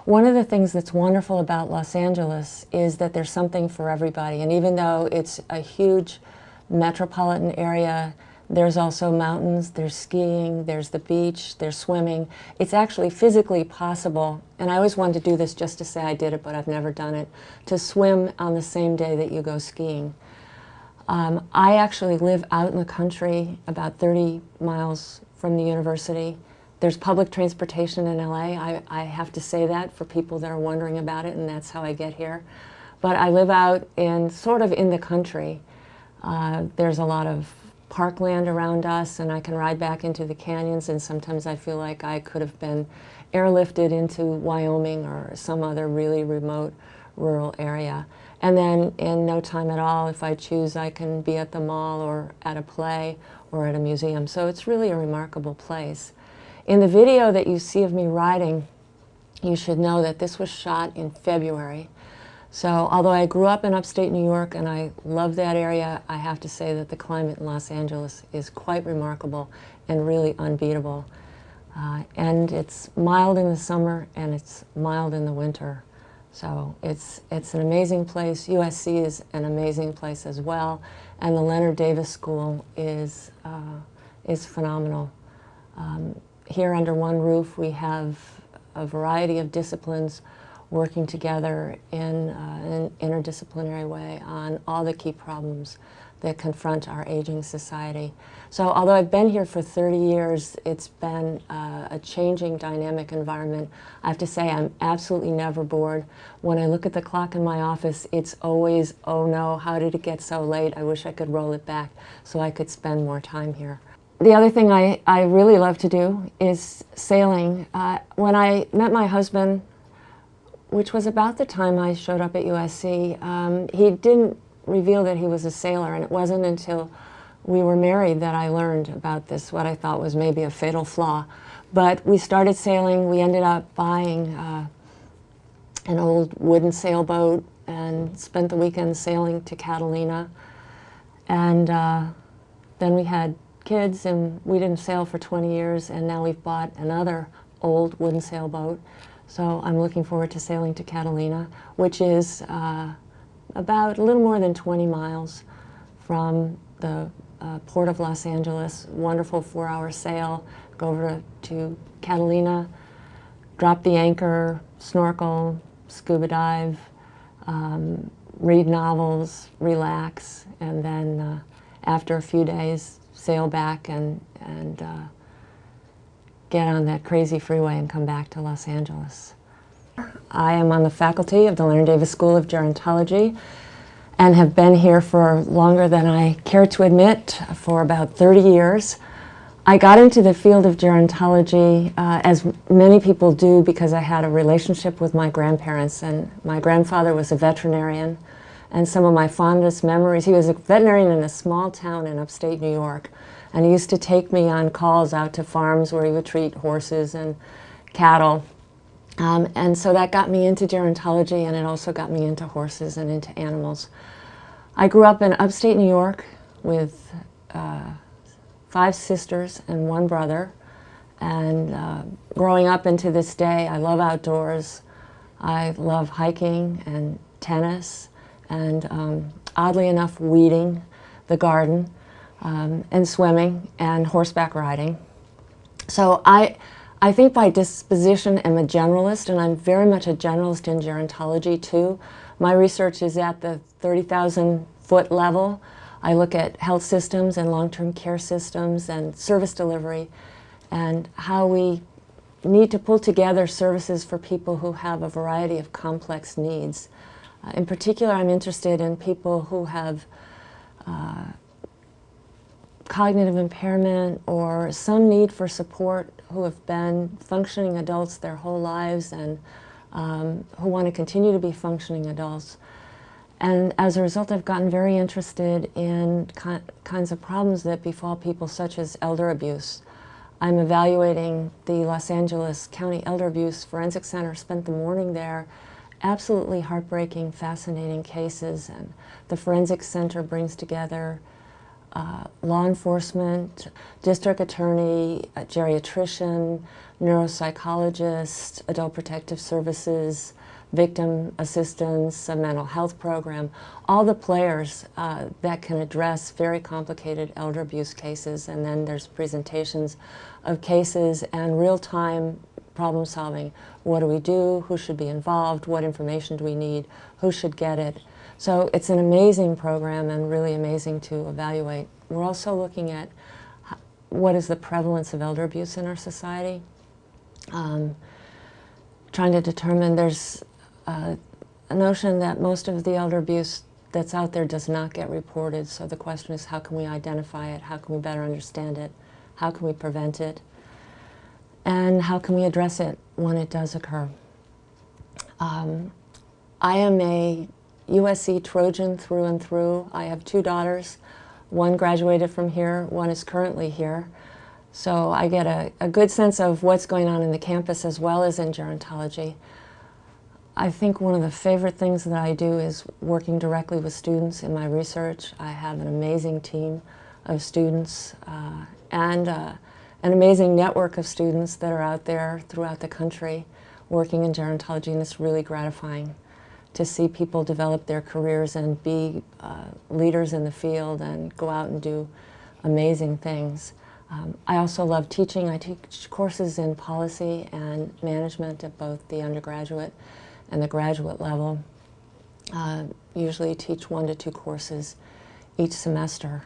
One of the things that's wonderful about Los Angeles is that there's something for everybody. And even though it's a huge metropolitan area, there's also mountains, there's skiing, there's the beach, there's swimming. It's actually physically possible, and I always wanted to do this just to say I did it, but I've never done it, to swim on the same day that you go skiing. I actually live out in the country, about 30 miles from the university. There's public transportation in LA. I have to say that for people that are wondering about it, and that's how I get here. But I live out in sort of in the country. There's a lot of parkland around us, and I can ride back into the canyons, and sometimes I feel like I could have been airlifted into Wyoming or some other really remote rural area. And then in no time at all, if I choose, I can be at the mall or at a play or at a museum. So it's really a remarkable place. In the video that you see of me riding, you should know that this was shot in February. So although I grew up in upstate New York and I love that area, I have to say that the climate in Los Angeles is quite remarkable and really unbeatable. And it's mild in the summer and it's mild in the winter. So it's an amazing place. USC is an amazing place as well. And the Leonard Davis School is phenomenal. Here under one roof we have a variety of disciplines working together in an interdisciplinary way on all the key problems that confront our aging society. So although I've been here for 30 years, it's been a changing dynamic environment. I have to say I'm absolutely never bored. When I look at the clock in my office, it's always, oh no, how did it get so late? I wish I could roll it back so I could spend more time here. The other thing I really love to do is sailing. When I met my husband, which was about the time I showed up at USC, he didn't reveal that he was a sailor, and it wasn't until we were married that I learned about this, what I thought was maybe a fatal flaw. But we started sailing. We ended up buying an old wooden sailboat and spent the weekend sailing to Catalina. And then we had kids, and we didn't sail for 20 years, and now we've bought another old wooden sailboat. So I'm looking forward to sailing to Catalina, which is about a little more than 20 miles from the port of Los Angeles. Wonderful 4-hour sail, go over to Catalina, drop the anchor, snorkel, scuba dive, read novels, relax, and then after a few days sail back and get on that crazy freeway and come back to Los Angeles. I am on the faculty of the Leonard Davis School of Gerontology and have been here for longer than I care to admit, for about 30 years. I got into the field of gerontology, as many people do, because I had a relationship with my grandparents, and my grandfather was a veterinarian, and some of my fondest memories, he was a veterinarian in a small town in upstate New York. And he used to take me on calls out to farms where he would treat horses and cattle. And so that got me into gerontology, and it also got me into horses and into animals. I grew up in upstate New York with 5 sisters and 1 brother. And growing up into this day, I love outdoors. I love hiking and tennis and, oddly enough, weeding the garden. And swimming and horseback riding. So I think by disposition I'm a generalist, and I'm very much a generalist in gerontology too. My research is at the 30,000 foot level. I look at health systems and long-term care systems and service delivery and how we need to pull together services for people who have a variety of complex needs. In particular, I'm interested in people who have cognitive impairment or some need for support, who have been functioning adults their whole lives and who want to continue to be functioning adults. And as a result, I've gotten very interested in kinds of problems that befall people, such as elder abuse. I'm evaluating the Los Angeles County Elder Abuse Forensic Center, spent the morning there. Absolutely heartbreaking, fascinating cases, and the Forensic Center brings together law enforcement, district attorney, a geriatrician, neuropsychologist, adult protective services, victim assistance, a mental health program, all the players that can address very complicated elder abuse cases. And then there's presentations of cases and real-time problem solving. What do we do? Who should be involved? What information do we need? Who should get it? So it's an amazing program and really amazing to evaluate. We're also looking at what is the prevalence of elder abuse in our society. Trying to determine, there's a notion that most of the elder abuse that's out there does not get reported. So the question is, how can we identify it? How can we better understand it? How can we prevent it? And how can we address it when it does occur? I am a USC Trojan through and through. I have 2 daughters. One graduated from here, one is currently here. So I get a good sense of what's going on in the campus as well as in gerontology. I think one of the favorite things that I do is working directly with students in my research. I have an amazing team of students and an amazing network of students that are out there throughout the country working in gerontology, and it's really gratifying to see people develop their careers and be leaders in the field and go out and do amazing things. I also love teaching. I teach courses in policy and management at both the undergraduate and the graduate level. Usually teach 1 to 2 courses each semester.